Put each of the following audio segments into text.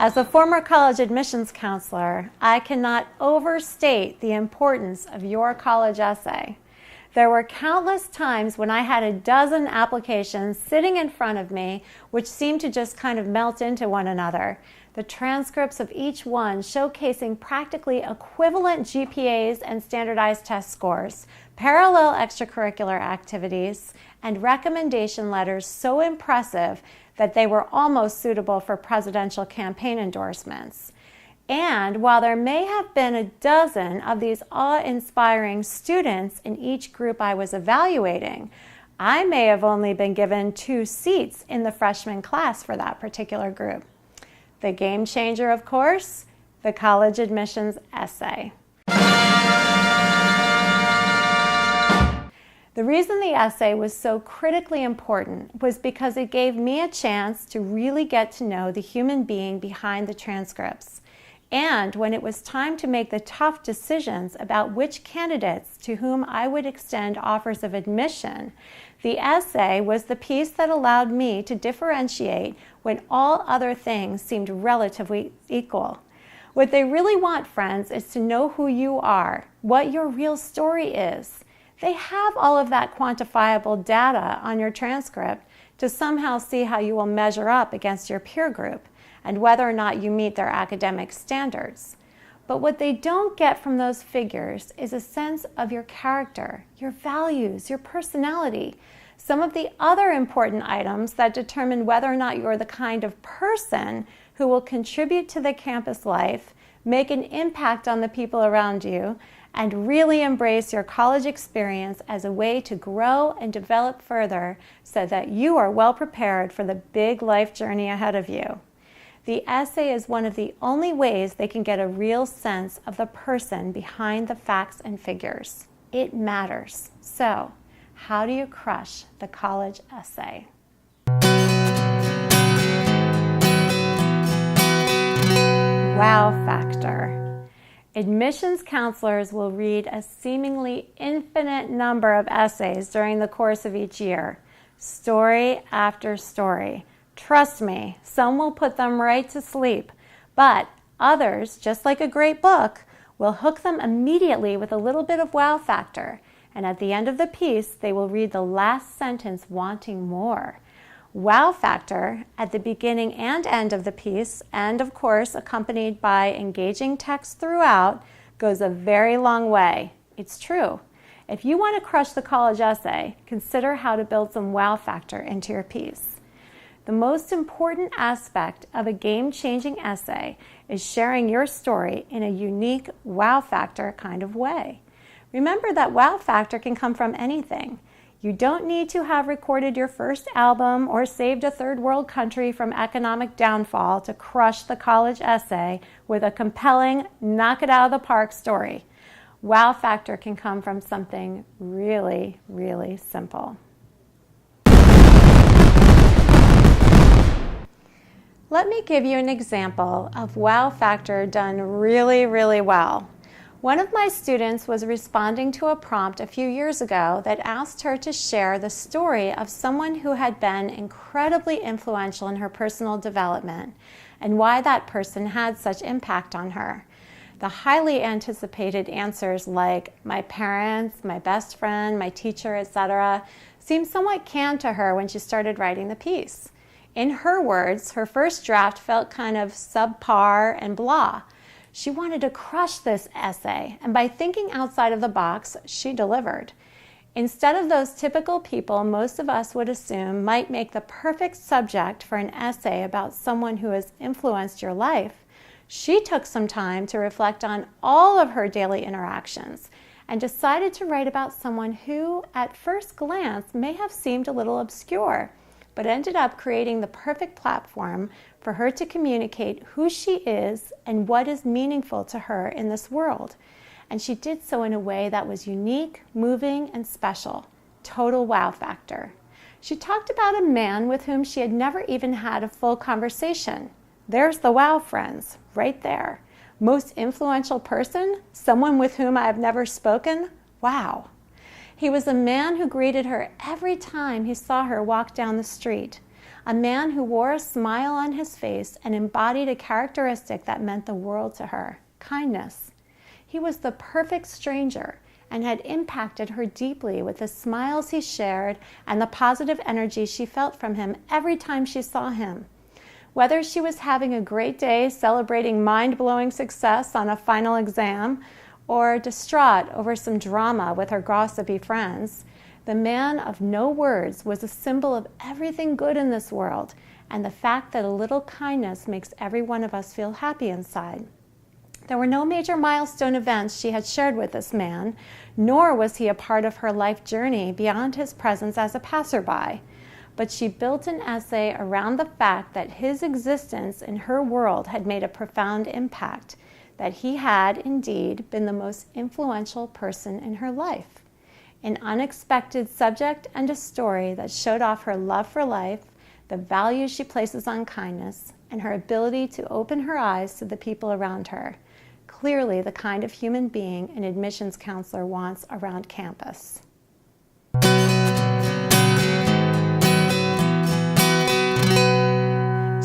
As a former college admissions counselor, I cannot overstate the importance of your college essay. There were countless times when I had a dozen applications sitting in front of me which seemed to just kind of melt into one another. The transcripts of each one showcasing practically equivalent GPAs and standardized test scores, parallel extracurricular activities, and recommendation letters so impressive that they were almost suitable for presidential campaign endorsements. And while there may have been a dozen of these awe-inspiring students in each group I was evaluating, I may have only been given 2 seats in the freshman class for that particular group. The game changer, of course, the college admissions essay. The reason the essay was so critically important was because it gave me a chance to really get to know the human being behind the transcripts. And when it was time to make the tough decisions about which candidates to whom I would extend offers of admission, the essay was the piece that allowed me to differentiate when all other things seemed relatively equal. What they really want, friends, is to know who you are, what your real story is. They have all of that quantifiable data on your transcript to somehow see how you will measure up against your peer group and whether or not you meet their academic standards. But what they don't get from those figures is a sense of your character, your values, your personality, some of the other important items that determine whether or not you're the kind of person who will contribute to the campus life, make an impact on the people around you, and really embrace your college experience as a way to grow and develop further so that you are well prepared for the big life journey ahead of you. The essay is one of the only ways they can get a real sense of the person behind the facts and figures. It matters. So, how do you crush the college essay? Wow factor. Admissions counselors will read a seemingly infinite number of essays during the course of each year, story after story. Trust me, some will put them right to sleep, but others, just like a great book, will hook them immediately with a little bit of wow factor, and at the end of the piece, they will read the last sentence wanting more. Wow factor at the beginning and end of the piece, and of course accompanied by engaging text throughout, goes a very long way. It's true. If you want to crush the college essay, consider how to build some wow factor into your piece. The most important aspect of a game-changing essay is sharing your story in a unique wow factor kind of way. Remember that wow factor can come from anything. You don't need to have recorded your first album or saved a third world country from economic downfall to crush the college essay with a compelling, knock it out of the park story. Wow factor can come from something really, really simple. Let me give you an example of wow factor done really, really well. One of my students was responding to a prompt a few years ago that asked her to share the story of someone who had been incredibly influential in her personal development and why that person had such impact on her. The highly anticipated answers like my parents, my best friend, my teacher, etc. seemed somewhat canned to her when she started writing the piece. In her words, her first draft felt kind of subpar and blah. She wanted to crush this essay, and by thinking outside of the box, she delivered. Instead of those typical people most of us would assume might make the perfect subject for an essay about someone who has influenced your life, she took some time to reflect on all of her daily interactions and decided to write about someone who, at first glance, may have seemed a little obscure, but ended up creating the perfect platform for her to communicate who she is and what is meaningful to her in this world. And she did so in a way that was unique, moving, and special. Total wow factor. She talked about a man with whom she had never even had a full conversation. There's the wow, friends, right there. Most influential person? Someone with whom I have never spoken? Wow. He was a man who greeted her every time he saw her walk down the street. a man who wore a smile on his face and embodied a characteristic that meant the world to her: kindness. He was the perfect stranger and had impacted her deeply with the smiles he shared and the positive energy she felt from him every time she saw him. Whether she was having a great day celebrating mind-blowing success on a final exam or distraught over some drama with her gossipy friends, the man of no words was a symbol of everything good in this world and the fact that a little kindness makes every one of us feel happy inside. There were no major milestone events she had shared with this man, nor was he a part of her life journey beyond his presence as a passerby. But she built an essay around the fact that his existence in her world had made a profound impact, that he had indeed been the most influential person in her life. An unexpected subject and a story that showed off her love for life, the value she places on kindness, and her ability to open her eyes to the people around her. Clearly the kind of human being an admissions counselor wants around campus.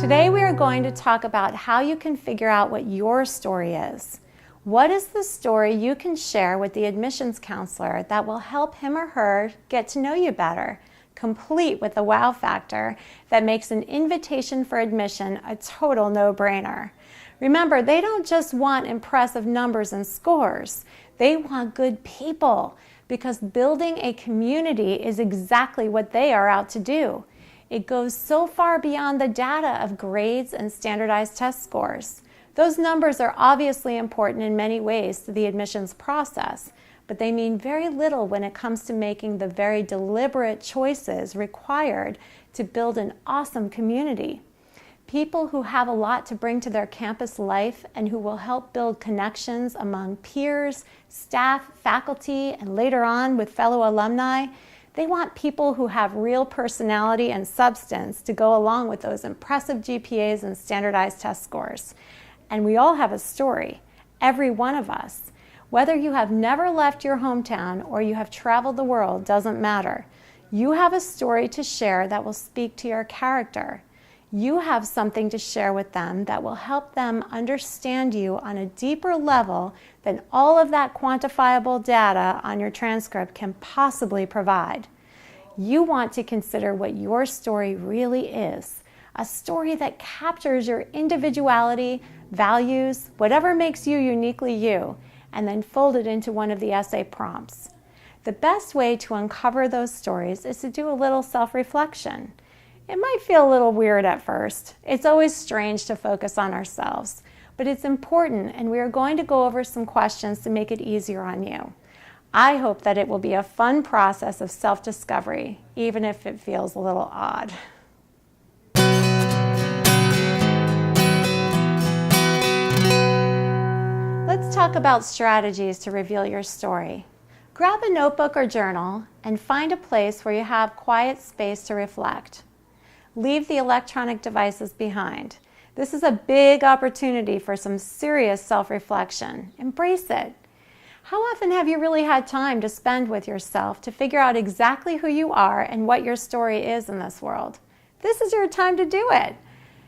Today we are going to talk about how you can figure out what your story is. What is the story you can share with the admissions counselor that will help him or her get to know you better, complete with the wow factor that makes an invitation for admission a total no-brainer? Remember, they don't just want impressive numbers and scores. They want good people, because building a community is exactly what they are out to do. It goes so far beyond the data of grades and standardized test scores. Those numbers are obviously important in many ways to the admissions process, but they mean very little when it comes to making the very deliberate choices required to build an awesome community. People who have a lot to bring to their campus life and who will help build connections among peers, staff, faculty, and later on with fellow alumni. They want people who have real personality and substance to go along with those impressive GPAs and standardized test scores. And we all have a story, every one of us. Whether you have never left your hometown or you have traveled the world doesn't matter. You have a story to share that will speak to your character. You have something to share with them that will help them understand you on a deeper level than all of that quantifiable data on your transcript can possibly provide. You want to consider what your story really is, a story that captures your individuality, values, whatever makes you uniquely you, and then fold it into one of the essay prompts. The best way to uncover those stories is to do a little self-reflection. It might feel a little weird at first. It's always strange to focus on ourselves, but it's important, and we are going to go over some questions to make it easier on you. I hope that it will be a fun process of self-discovery, even if it feels a little odd. Let's talk about strategies to reveal your story. Grab a notebook or journal and find a place where you have quiet space to reflect. Leave the electronic devices behind. This is a big opportunity for some serious self-reflection. Embrace it. How often have you really had time to spend with yourself to figure out exactly who you are and what your story is in this world? This is your time to do it.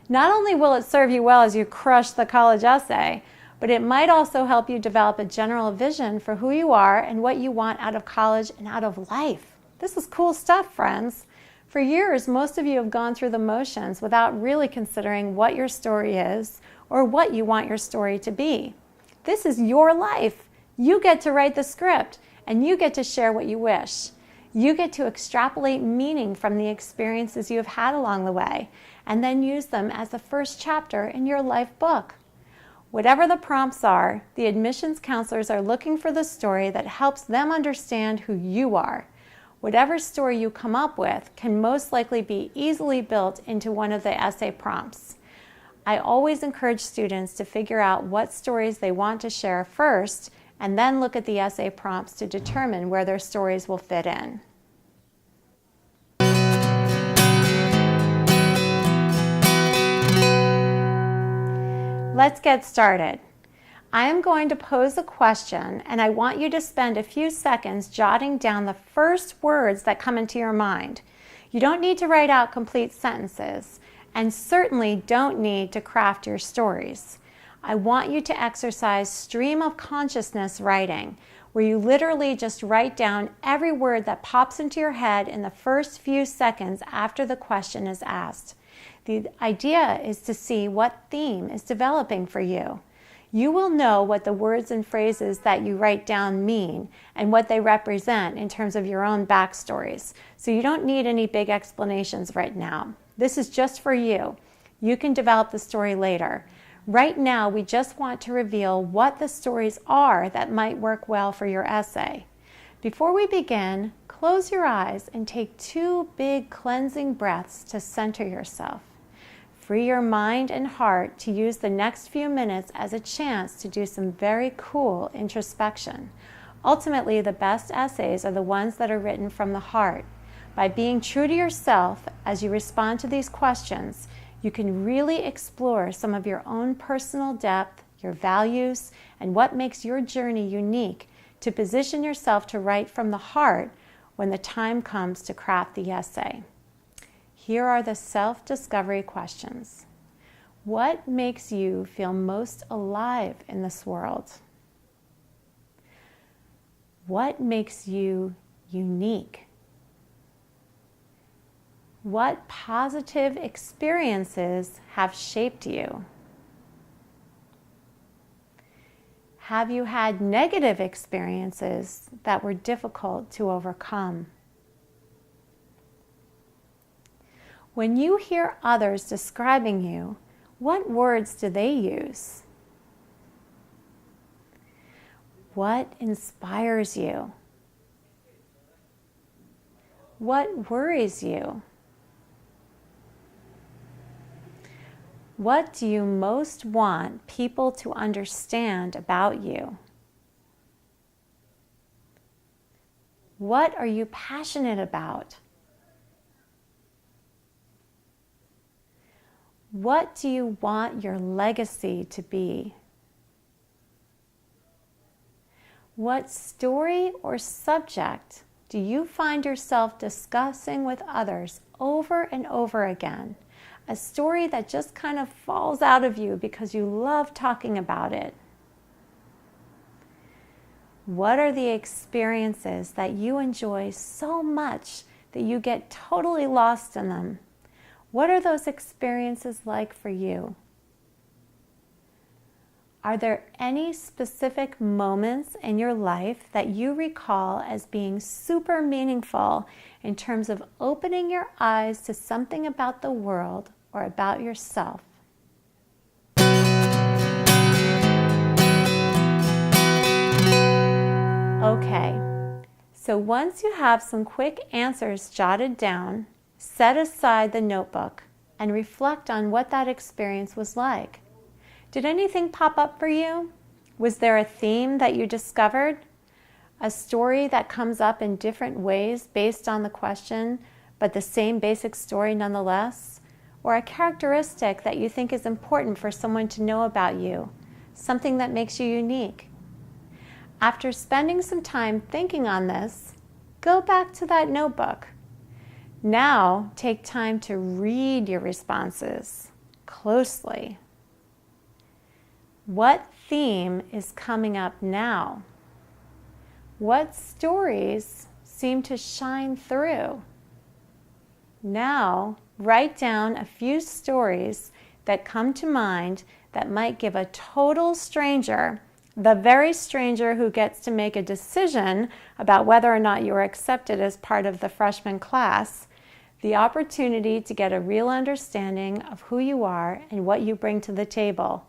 Not only will it serve you well as you crush the college essay, but it might also help you develop a general vision for who you are and what you want out of college and out of life. This is cool stuff, friends. For years, most of you have gone through the motions without really considering what your story is or what you want your story to be. This is your life. You get to write the script, and you get to share what you wish. You get to extrapolate meaning from the experiences you have had along the way, and then use them as the first chapter in your life book. Whatever the prompts are, the admissions counselors are looking for the story that helps them understand who you are. Whatever story you come up with can most likely be easily built into one of the essay prompts. I always encourage students to figure out what stories they want to share first, and then look at the essay prompts to determine where their stories will fit in. Let's get started. I am going to pose a question, and I want you to spend a few seconds jotting down the first words that come into your mind. You don't need to write out complete sentences, and certainly don't need to craft your stories. I want you to exercise stream of consciousness writing, where you literally just write down every word that pops into your head in the first few seconds after the question is asked. The idea is to see what theme is developing for you. You will know what the words and phrases that you write down mean and what they represent in terms of your own backstories. So you don't need any big explanations right now. This is just for you. You can develop the story later. Right now, we just want to reveal what the stories are that might work well for your essay. Before we begin, close your eyes and take 2 big cleansing breaths to center yourself. Free your mind and heart to use the next few minutes as a chance to do some very cool introspection. Ultimately, the best essays are the ones that are written from the heart. By being true to yourself as you respond to these questions, you can really explore some of your own personal depth, your values, and what makes your journey unique to position yourself to write from the heart when the time comes to craft the essay. Here are the self-discovery questions. What makes you feel most alive in this world? What makes you unique? What positive experiences have shaped you? Have you had negative experiences that were difficult to overcome? When you hear others describing you, what words do they use? What inspires you? What worries you? What do you most want people to understand about you? What are you passionate about? What do you want your legacy to be? What story or subject do you find yourself discussing with others over and over again? A story that just kind of falls out of you because you love talking about it. What are the experiences that you enjoy so much that you get totally lost in them? What are those experiences like for you? Are there any specific moments in your life that you recall as being super meaningful in terms of opening your eyes to something about the world or about yourself? Okay, so once you have some quick answers jotted down, set aside the notebook and reflect on what that experience was like. Did anything pop up for you? Was there a theme that you discovered? A story that comes up in different ways based on the question, but the same basic story nonetheless? Or a characteristic that you think is important for someone to know about you, something that makes you unique? After spending some time thinking on this, go back to that notebook. Now, take time to read your responses closely. What theme is coming up now? What stories seem to shine through? Now, write down a few stories that come to mind that might give a total stranger, the very stranger who gets to make a decision about whether or not you are accepted as part of the freshman class, the opportunity to get a real understanding of who you are and what you bring to the table.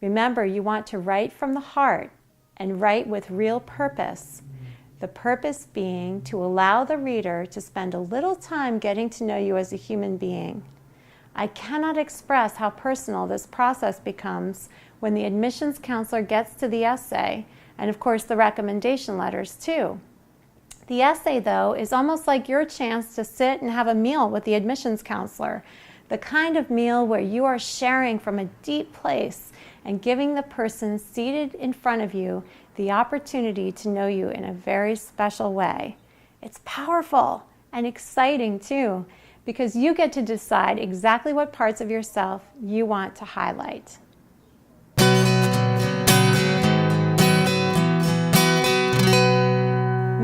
Remember, you want to write from the heart and write with real purpose. The purpose being to allow the reader to spend a little time getting to know you as a human being. I cannot express how personal this process becomes when the admissions counselor gets to the essay, and of course the recommendation letters too. The essay, though, is almost like your chance to sit and have a meal with the admissions counselor, the kind of meal where you are sharing from a deep place and giving the person seated in front of you the opportunity to know you in a very special way. It's powerful, and exciting too, because you get to decide exactly what parts of yourself you want to highlight.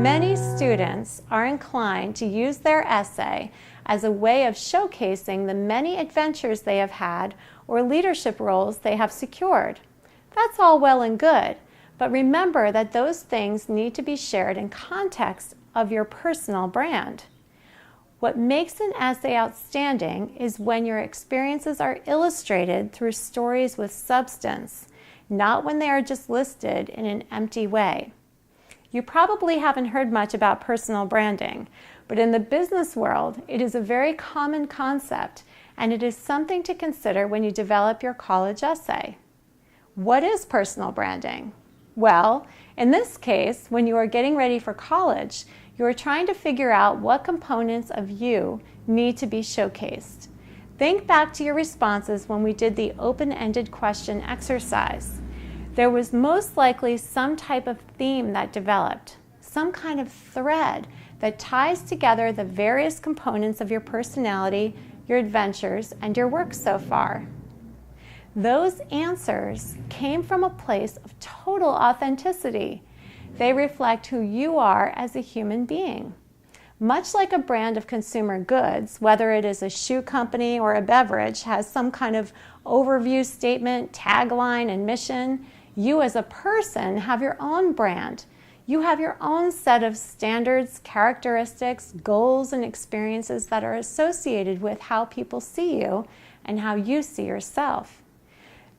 Many students are inclined to use their essay as a way of showcasing the many adventures they have had or leadership roles they have secured. That's all well and good, but remember that those things need to be shared in context of your personal brand. What makes an essay outstanding is when your experiences are illustrated through stories with substance, not when they are just listed in an empty way. You probably haven't heard much about personal branding, but in the business world, it is a very common concept, and it is something to consider when you develop your college essay. What is personal branding? Well, in this case, when you are getting ready for college, you are trying to figure out what components of you need to be showcased. Think back to your responses when we did the open-ended question exercise. There was most likely some type of theme that developed, some kind of thread that ties together the various components of your personality, your adventures, and your work so far. Those answers came from a place of total authenticity. They reflect who you are as a human being. Much like a brand of consumer goods, whether it is a shoe company or a beverage, has some kind of overview statement, tagline, and mission, you as a person have your own brand. You have your own set of standards, characteristics, goals, and experiences that are associated with how people see you and how you see yourself.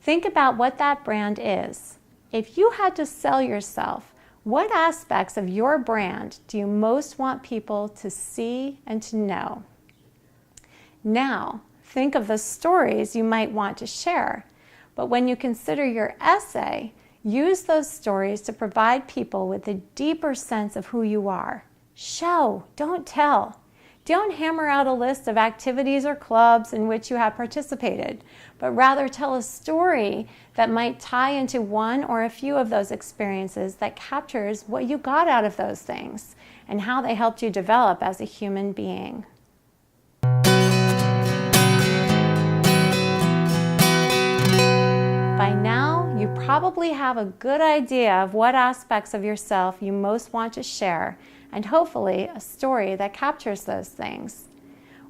Think about what that brand is. If you had to sell yourself, what aspects of your brand do you most want people to see and to know? Now, think of the stories you might want to share. But when you consider your essay, use those stories to provide people with a deeper sense of who you are. Show, don't tell. Don't hammer out a list of activities or clubs in which you have participated, but rather tell a story that might tie into one or a few of those experiences that captures what you got out of those things and how they helped you develop as a human being. By now, you probably have a good idea of what aspects of yourself you most want to share, and hopefully a story that captures those things.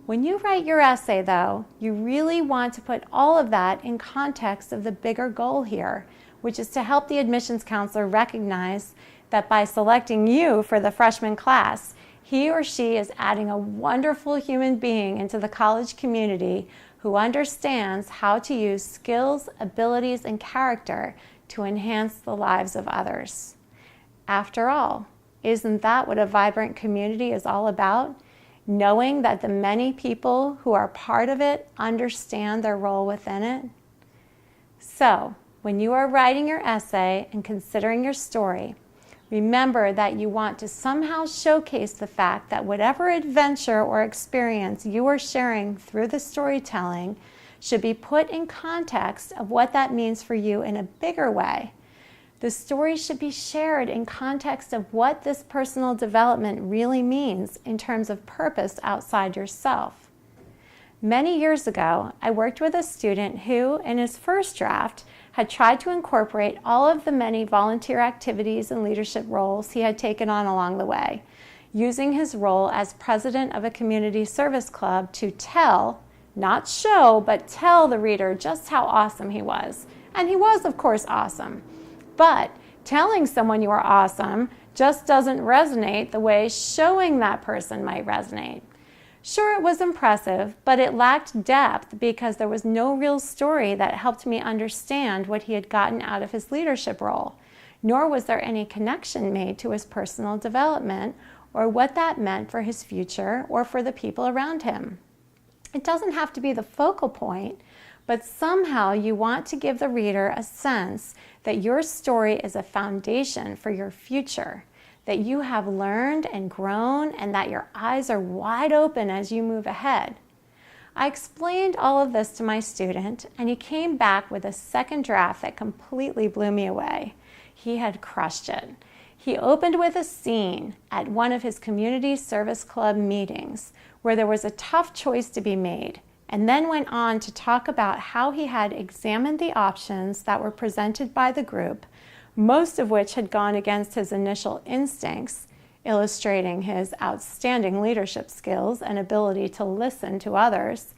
When you write your essay, though, you really want to put all of that in context of the bigger goal here, which is to help the admissions counselor recognize that by selecting you for the freshman class, he or she is adding a wonderful human being into the college community who understands how to use skills, abilities, and character to enhance the lives of others. After all, isn't that what a vibrant community is all about? Knowing that the many people who are part of it understand their role within it? So, when you are writing your essay and considering your story, remember that you want to somehow showcase the fact that whatever adventure or experience you are sharing through the storytelling should be put in context of what that means for you in a bigger way. The story should be shared in context of what this personal development really means in terms of purpose outside yourself. Many years ago, I worked with a student who, in his first draft, had tried to incorporate all of the many volunteer activities and leadership roles he had taken on along the way, using his role as president of a community service club to tell, not show, but tell the reader just how awesome he was. And he was, of course, awesome. But telling someone you are awesome just doesn't resonate the way showing that person might resonate. Sure, it was impressive, but it lacked depth because there was no real story that helped me understand what he had gotten out of his leadership role, nor was there any connection made to his personal development or what that meant for his future or for the people around him. It doesn't have to be the focal point, but somehow you want to give the reader a sense that your story is a foundation for your future, that you have learned and grown, and that your eyes are wide open as you move ahead. I explained all of this to my student, and he came back with a second draft that completely blew me away. He had crushed it. He opened with a scene at one of his community service club meetings where there was a tough choice to be made, and then went on to talk about how he had examined the options that were presented by the group, most of which had gone against his initial instincts, illustrating his outstanding leadership skills and ability to listen to others.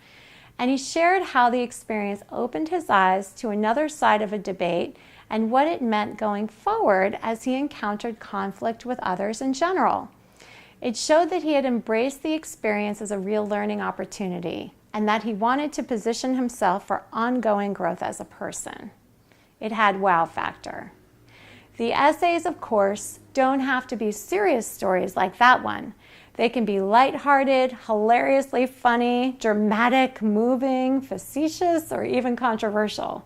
And he shared how the experience opened his eyes to another side of a debate and what it meant going forward as he encountered conflict with others in general. It showed that he had embraced the experience as a real learning opportunity and that he wanted to position himself for ongoing growth as a person. It had wow factor. The essays, of course, don't have to be serious stories like that one. They can be lighthearted, hilariously funny, dramatic, moving, facetious, or even controversial.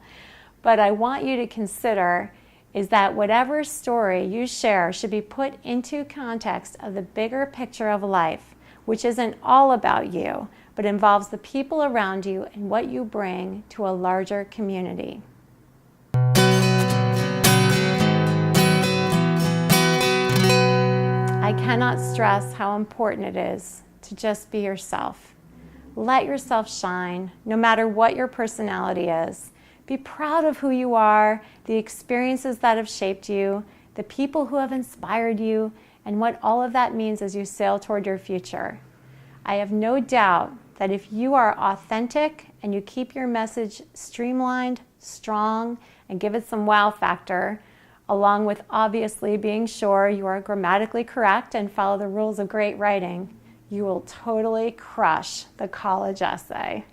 But I want you to consider is that whatever story you share should be put into context of the bigger picture of life, which isn't all about you, but involves the people around you and what you bring to a larger community. I cannot stress how important it is to just be yourself. Let yourself shine, no matter what your personality is. Be proud of who you are, the experiences that have shaped you, the people who have inspired you, and what all of that means as you sail toward your future. I have no doubt that if you are authentic and you keep your message streamlined, strong, and give it some wow factor, along with obviously being sure you are grammatically correct and follow the rules of great writing, you will totally crush the college essay.